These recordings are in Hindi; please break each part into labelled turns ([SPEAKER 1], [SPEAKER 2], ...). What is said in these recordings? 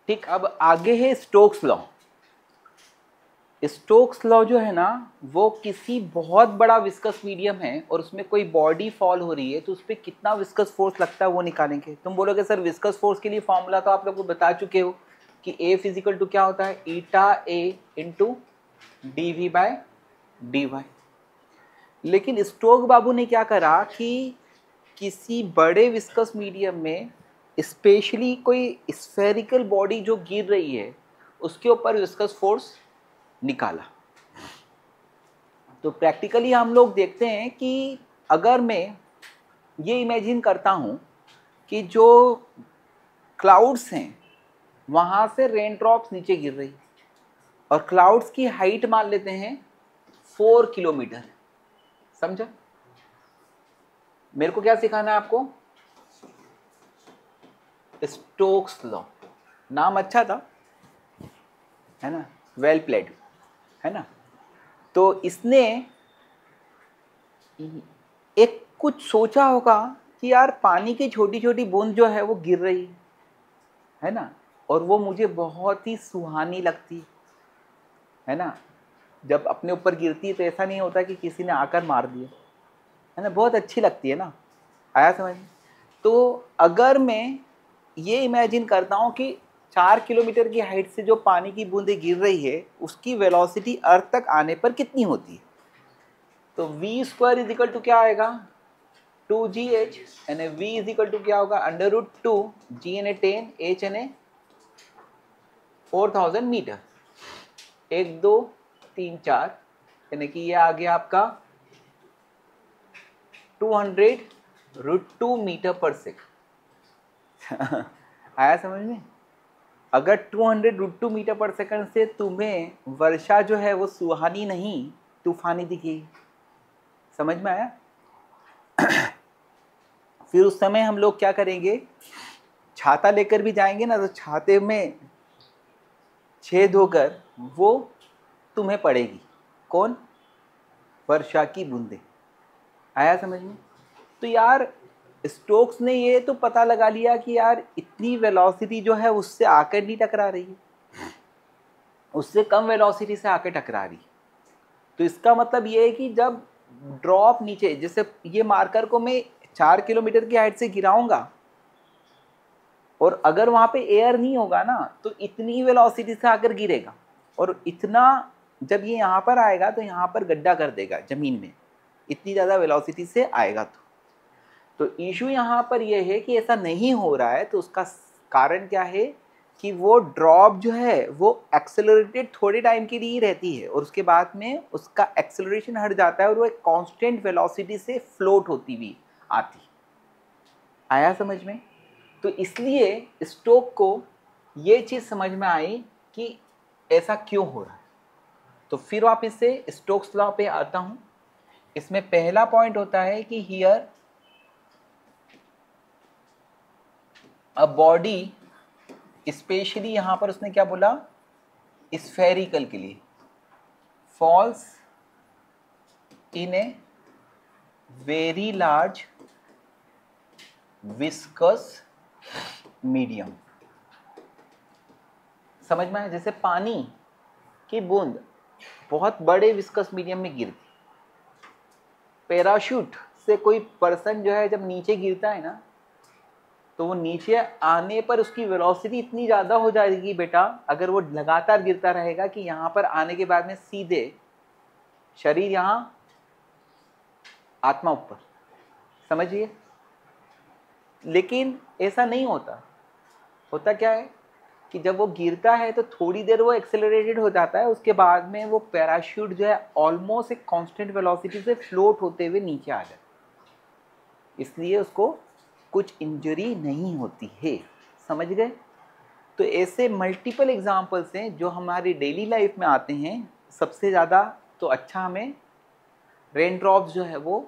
[SPEAKER 1] ठीक, अब आगे है स्टोक्स लॉ। स्टोक्स लॉ जो है ना, वो किसी बहुत बड़ा विस्कस मीडियम है और उसमें कोई बॉडी फॉल हो रही है तो उस पर कितना विस्कस फोर्स लगता है वो निकालेंगे। तुम बोलोगे सर विस्कस फोर्स के लिए फॉर्मूला तो आप लोग को बता चुके हो कि ए फिजिकल टू क्या होता है, eta a into d v by d y. लेकिन स्टोक बाबू ने क्या करा कि किसी बड़े विस्कस मीडियम में स्पेशली कोई स्फेरिकल बॉडी जो गिर रही है उसके ऊपर विस्कस फोर्स निकाला। तो प्रैक्टिकली हम लोग देखते हैं कि अगर मैं ये इमेजिन करता हूँ कि जो क्लाउड्स हैं वहाँ से रेन ड्रॉप्स नीचे गिर रही और क्लाउड्स की हाइट मान लेते हैं 4 किलोमीटर। समझा? मेरे को क्या सिखाना है आपको? Stokes law. नाम अच्छा था, है ना, वेल प्लेड, है ना। तो इसने एक कुछ सोचा होगा कि यार पानी की छोटी छोटी बूंद जो है वो गिर रही है ना, और वो मुझे बहुत ही सुहानी लगती है ना। जब अपने ऊपर गिरती है तो ऐसा नहीं होता कि किसी ने आकर मार दिया, है ना, बहुत अच्छी लगती है ना। आया समझ में? तो अगर मैं ये इमेजिन करता हूँ कि 4 किलोमीटर की हाइट से जो पानी की बूंदें गिर रही है उसकी वेलोसिटी अर्थ तक आने पर कितनी होती है, तो v square is equal to क्या आएगा, 2gh, यानी v इज इक्वल टू क्या होगा, √2 g यानी 10, h यानी 4000 मीटर। 1 2 3 4 यानी कि ये आ गया आपका 200 √2 मीटर पर सेकंड। आया समझ में? अगर 200 √2 मीटर पर सेकंड से तुम्हें वर्षा जो है वो सुहानी नहीं तूफानी दिखेगी। समझ में आया? फिर उस समय हम लोग क्या करेंगे, छाता लेकर भी जाएंगे ना, तो छाते में छेद होकर वो तुम्हें पड़ेगी। कौन? वर्षा की बूंदें। आया समझ में? तो यार स्टोक्स ने ये तो पता लगा लिया कि यार इतनी वेलोसिटी जो है उससे आकर नहीं टकरा रही है, उससे कम वेलोसिटी से आकर टकरा रही। तो इसका मतलब ये है कि जब ड्रॉप नीचे, जैसे ये मार्कर को मैं 4 किलोमीटर की हाइट से गिराऊंगा और अगर वहां पे एयर नहीं होगा ना तो इतनी वेलोसिटी से आकर गिरेगा, और इतना जब ये यहाँ पर आएगा तो यहाँ पर गड्ढा कर देगा जमीन में, इतनी ज़्यादा वेलोसिटी से आएगा। तो इशू यहाँ पर यह है कि ऐसा नहीं हो रहा है। तो उसका कारण क्या है कि वो ड्रॉप जो है वो एक्सेलरेटेड थोड़े टाइम के लिए ही रहती है और उसके बाद में उसका एक्सेलरेशन हट जाता है और वो एक कांस्टेंट वेलोसिटी से फ्लोट होती हुई आती। आया समझ में? तो इसलिए स्टोक को ये चीज़ समझ में आई कि ऐसा क्यों हो रहा है। तो फिर वापस से स्टोक्स लॉ पे आता हूँ। इसमें पहला पॉइंट होता है कि हियर अ बॉडी, स्पेशली यहां पर उसने क्या बोला, स्फेरिकल के लिए, falls in a very large viscous medium. समझ में आया? जैसे पानी की बूंद बहुत बड़े विस्कस मीडियम में गिरती, पैराशूट से कोई पर्सन जो है जब नीचे गिरता है ना तो वो नीचे आने पर उसकी वेलोसिटी इतनी ज़्यादा हो जाएगी बेटा, अगर वो लगातार गिरता रहेगा, कि यहाँ पर आने के बाद में सीधे शरीर यहाँ, आत्मा ऊपर। समझिए? लेकिन ऐसा नहीं होता। होता क्या है कि जब वो गिरता है तो थोड़ी देर वो एक्सेलरेटेड हो जाता है, उसके बाद में वो पैराशूट जो है ऑलमोस्ट एक कांस्टेंट वेलोसिटी से फ्लोट होते हुए नीचे आ जाता है, इसलिए उसको कुछ इंजरी नहीं होती है। समझ गए? तो ऐसे मल्टीपल एग्जाम्पल्स हैं जो हमारी डेली लाइफ में आते हैं। सबसे ज़्यादा तो अच्छा हमें रेन ड्रॉप्स जो है वो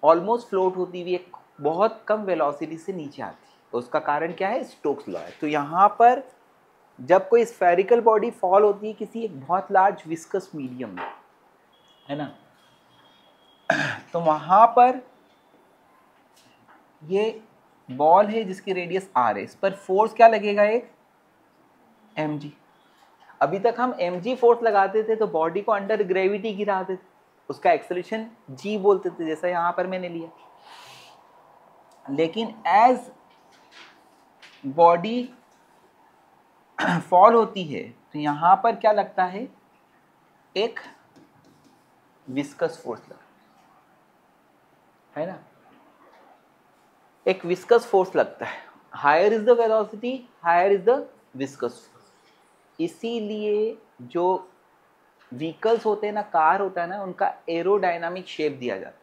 [SPEAKER 1] ऑलमोस्ट फ्लोट होती हुई एक बहुत कम वेलोसिटी से नीचे आती है। तो उसका कारण क्या है? स्टोक्स लॉ है। तो यहाँ पर जब कोई स्फेरिकल बॉडी फॉल होती है किसी एक बहुत लार्ज विस्कस मीडियम में, है ना, तो वहाँ पर ये बॉल है जिसकी रेडियस r है, इस पर फोर्स क्या लगेगा, एक mg। अभी तक हम mg फोर्स लगाते थे तो बॉडी को अंडर ग्रेविटी गिराते थे, उसका एक्सेलरेशन g बोलते थे, जैसा यहाँ पर मैंने लिया। लेकिन एज बॉडी फॉल होती है तो यहाँ पर क्या लगता है, एक विस्कस फोर्स लगता है ना, एक विस्कस फोर्स लगता है। Higher is the velocity, higher is the viscous force. इसीलिए जो व्हीकल्स होते हैं ना, कार होता है ना, उनका एरोडायनामिक शेप दिया जाता है,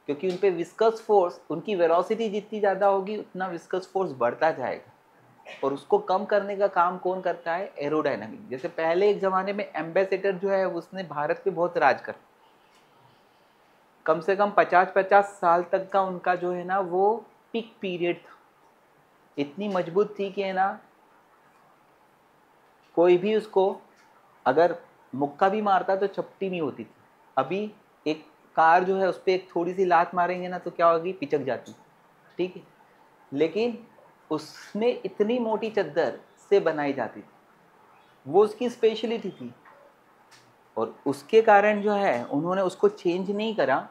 [SPEAKER 1] क्योंकि उन पे विस्कस फोर्स, उनकी वेलोसिटी जितनी ज़्यादा होगी उतना विस्कस फोर्स बढ़ता जाएगा, और उसको कम करने का काम कौन करता है, एरोडायनामिक। जैसे पहले एक ज़माने में एम्बेसडर जो है उसने भारत पे बहुत राज कर, कम से कम 50-50 साल तक का उनका जो है ना वो पीक पीरियड था। इतनी मजबूत थी कि है ना, कोई भी उसको अगर मुक्का भी मारता तो चपटी नहीं होती थी। अभी एक कार जो है उस पर एक थोड़ी सी लात मारेंगे ना तो क्या होगी, पिचक जाती, ठीक है। लेकिन उसमें इतनी मोटी चद्दर से बनाई जाती थी, वो उसकी स्पेशलिटी थी, और उसके कारण जो है उन्होंने उसको चेंज नहीं करा,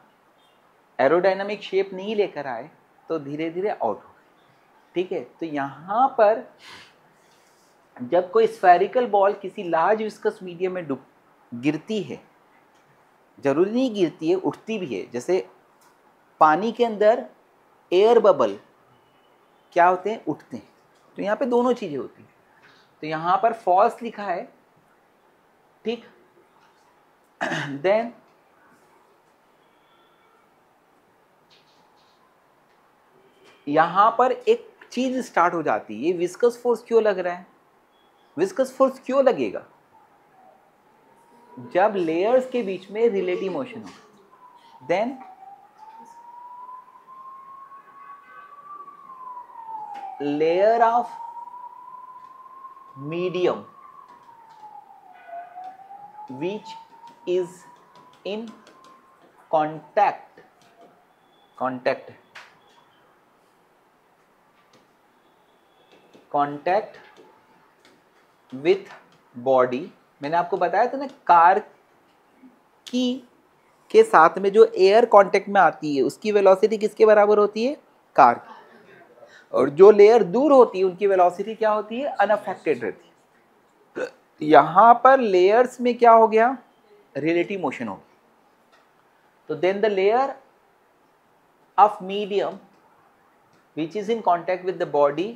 [SPEAKER 1] एरोडायनामिक शेप नहीं लेकर आए, तो धीरे धीरे आउट हो गए, ठीक है। तो यहाँ पर जब कोई स्फेरिकल बॉल किसी लार्ज विस्कस मीडियम में गिरती है, जरूरी नहीं गिरती है, उठती भी है। जैसे पानी के अंदर एयर बबल क्या होते हैं, उठते हैं। तो यहाँ पे दोनों चीज़ें होती हैं। तो यहाँ पर फॉल्स लिखा है, ठीक। देन यहाँ पर एक चीज स्टार्ट हो जाती है, ये विस्कस फोर्स क्यों लग रहा है, विस्कस फोर्स क्यों लगेगा, जब लेयर्स के बीच में रिलेटिव मोशन हो। Then layer of medium which is in contact with body। मैंने आपको बताया था ना, कार की के साथ में जो एयर कांटेक्ट में आती है उसकी वेलोसिटी किसके बराबर होती है, कार की, और जो लेयर दूर होती है उनकी वेलोसिटी क्या होती है, अनअफेक्टेड रहती है। यहाँ पर लेयर्स में क्या हो गया, रिलेटिव मोशन हो गया। तो then the layer of medium which is in contact with the body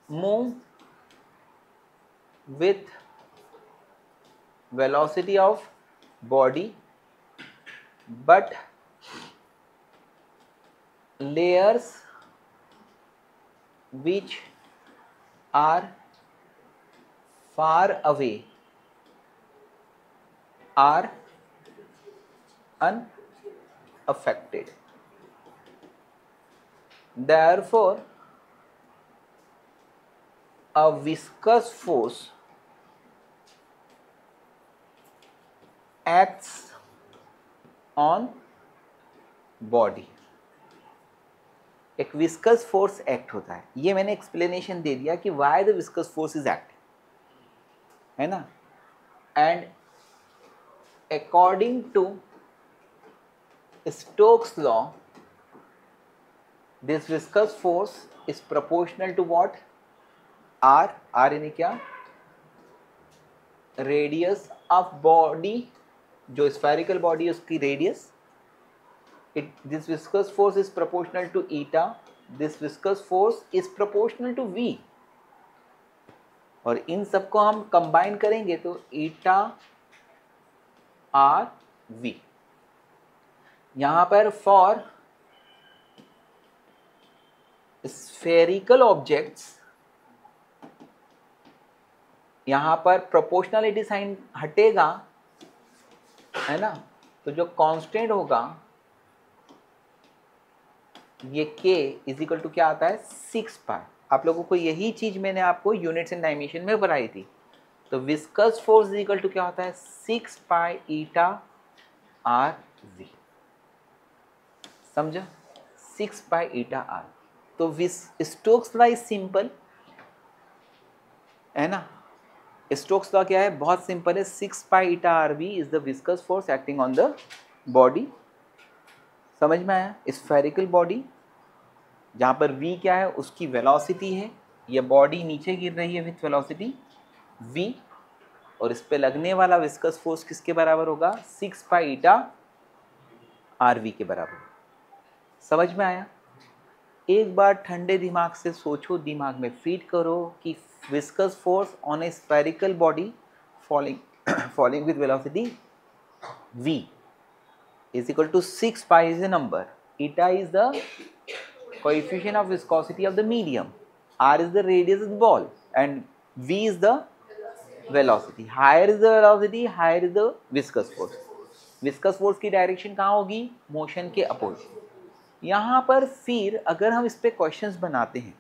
[SPEAKER 1] move with velocity of body, but layers which are far away are unaffected. Therefore, a viscous force acts on body। एक विस्कस फोर्स एक्ट होता है, ये मैंने एक्सप्लेनेशन दे दिया कि why the viscous force is act, है ना। And according to Stokes law, this viscous force is proportional to what, r यानी क्या, रेडियस ऑफ बॉडी, जो स्फेरिकल बॉडी है उसकी radius. This viscous force is proportional to eta, this viscous force is proportional to v, और इन सबको हम कंबाइन करेंगे तो ईटा आर वी। यहां पर फॉर स्फेरिकल ऑब्जेक्ट्स यहाँ पर प्रोपोर्शनलिटी साइन हटेगा, है ना, तो जो कांस्टेंट होगा ये k इज इक्वल टू क्या आता है, 6 पाई। आप लोगों को यही चीज मैंने आपको यूनिट्स एंड डायमेंशन में बताई थी। तो viscous force is equal to क्या होता है, 6 पाई ईटा आर वी। समझा, 6 by eta r। तो स्टोक्स लॉ इज सिंपल है ना, स्टोक्स लॉ क्या है, बहुत सिंपल है, 6 by eta r v is the viscous force acting on the body. समझ में आया, स्फेरिकल बॉडी जहाँ पर v क्या है, उसकी वेलोसिटी है, ये बॉडी नीचे गिर रही है विथ वेलोसिटी v, और इस पे लगने वाला विस्कस फोर्स किसके बराबर होगा, 6 by eta r v के बराबर। समझ में आया। एक बार ठंडे दिमाग से सोचो, दिमाग में फीड करो कि viscous force on A spherical body falling with velocity v is equal to 6 pi is a number, eta is the coefficient of viscosity of the medium, r is the radius of the ball, and v is the velocity। higher is the velocity, higher is the viscous force। viscous force की डायरेक्शन कहाँ होगी, मोशन के अपोजिट। यहाँ पर फिर अगर हम इस पे क्वेश्चंस बनाते हैं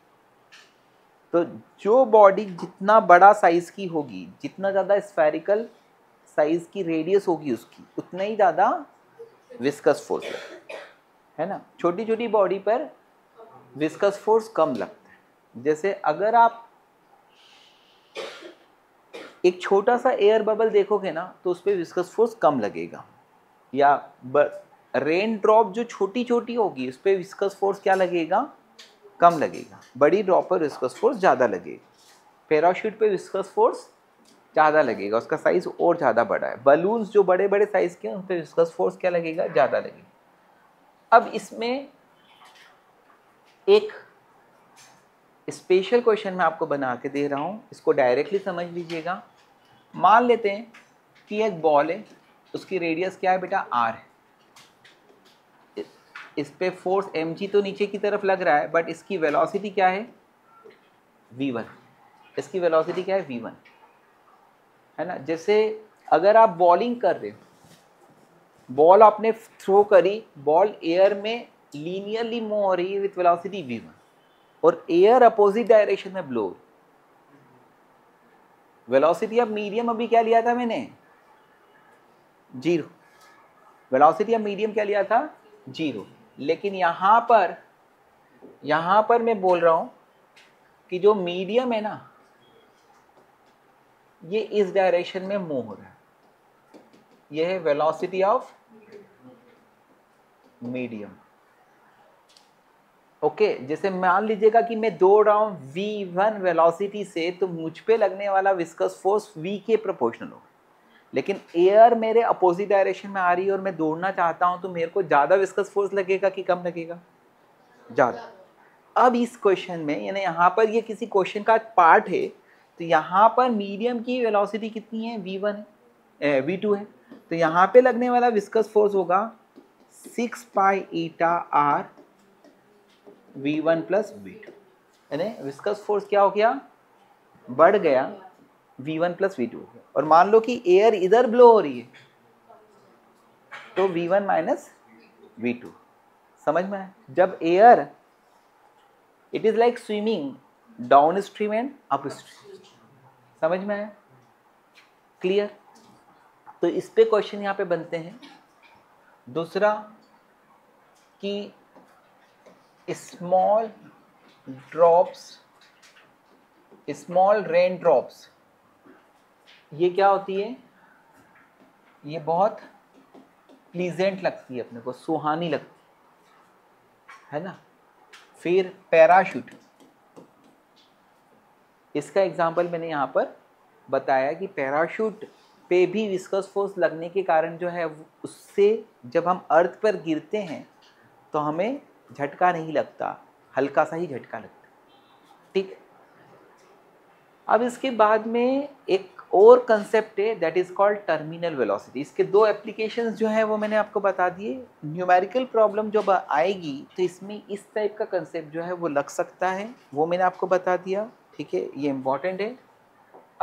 [SPEAKER 1] तो जो बॉडी जितना बड़ा साइज की होगी, जितना ज़्यादा स्फेरिकल साइज की रेडियस होगी उसकी, उतना ही ज़्यादा विस्कस फोर्स है ना। छोटी छोटी बॉडी पर विस्कस फोर्स कम लगता है। जैसे अगर आप एक छोटा सा एयर बबल देखोगे ना तो उस पर विस्कस फोर्स कम लगेगा, या रेन ड्रॉप जो छोटी छोटी होगी उस पर विस्कस फोर्स क्या लगेगा, कम लगेगा। बड़ी ड्रॉप पर विस्कस फोर्स ज़्यादा लगेगा। पैराशूट पे विस्कस फोर्स ज़्यादा लगेगा, उसका साइज़ और ज़्यादा बड़ा है। बलून्स जो बड़े बड़े साइज़ के हैं उन पर विस्कस फोर्स क्या लगेगा, ज़्यादा लगेगा। अब इसमें एक स्पेशल क्वेश्चन मैं आपको बना के दे रहा हूँ, इसको डायरेक्टली समझ लीजिएगा। मान लेते हैं कि एक बॉल है, उसकी रेडियस क्या है बेटा, r है। इस पे फोर्स mg तो नीचे की तरफ लग रहा है, बट इसकी वेलोसिटी क्या है, v1। इसकी वेलोसिटी क्या है, v1 है ना। जैसे अगर आप बॉलिंग कर रहे हो, बॉल आपने थ्रो करी, बॉल एयर में लीनियरली मूव हो रही है विथ वेलोसिटी v1, और एयर अपोजिट डायरेक्शन में ब्लो। वेलोसिटी ऑफ मीडियम अभी क्या लिया था मैंने, 0। वेलोसिटी ऑफ मीडियम क्या लिया था, 0। लेकिन यहाँ पर मैं बोल रहा हूँ कि जो मीडियम है ना, ये इस डायरेक्शन में मूव हो रहा है, ये है वेलोसिटी ऑफ मीडियम। ओके, जैसे मान लीजिएगा कि मैं दौड़ रहा हूँ v1 वेलोसिटी से, तो मुझ पे लगने वाला विस्कस फोर्स v के प्रोपोर्शनल होगा। लेकिन एयर मेरे अपोजिट डायरेक्शन में आ रही है और मैं दौड़ना चाहता हूं, तो मेरे को ज़्यादा विस्कस फोर्स लगेगा कि कम लगेगा, ज़्यादा। अब इस क्वेश्चन में, यानी यहाँ पर ये किसी क्वेश्चन का पार्ट है, तो यहाँ पर मीडियम की वेलोसिटी कितनी है, v1 है, v2 है। तो यहाँ पे लगने वाला विस्कस फोर्स होगा 6 pi eta r v1 plus v2, यानी विस्कस फोर्स क्या हो गया, बढ़ गया, v1 प्लस v2 हो गया। और मान लो कि एयर इधर ब्लो हो रही है, तो v1 माइनस v2। समझ में आया। जब air, it is like swimming down stream and up stream. समझ में आया, क्लियर। तो इस पे क्वेश्चन यहाँ पे बनते हैं। दूसरा कि स्मॉल रेन ड्रॉप्स, ये क्या होती है, ये बहुत प्लीजेंट लगती है अपने को, सुहानी लगती है ना। फिर पैराशूट, इसका एग्जांपल मैंने यहाँ पर बताया कि पैराशूट पे भी विस्कस फोर्स लगने के कारण जो है, उससे जब हम अर्थ पर गिरते हैं तो हमें झटका नहीं लगता, हल्का सा ही झटका लगता है, ठीक। अब इसके बाद में एक और कंसेप्ट है, that is called terminal velocity. इसके दो एप्लीकेशंस जो है वो मैंने आपको बता दिए। न्यूमेरिकल प्रॉब्लम जब आएगी तो इसमें इस टाइप का कंसेप्ट जो है वो लग सकता है, वो मैंने आपको बता दिया, ठीक है, ये इम्पॉर्टेंट है।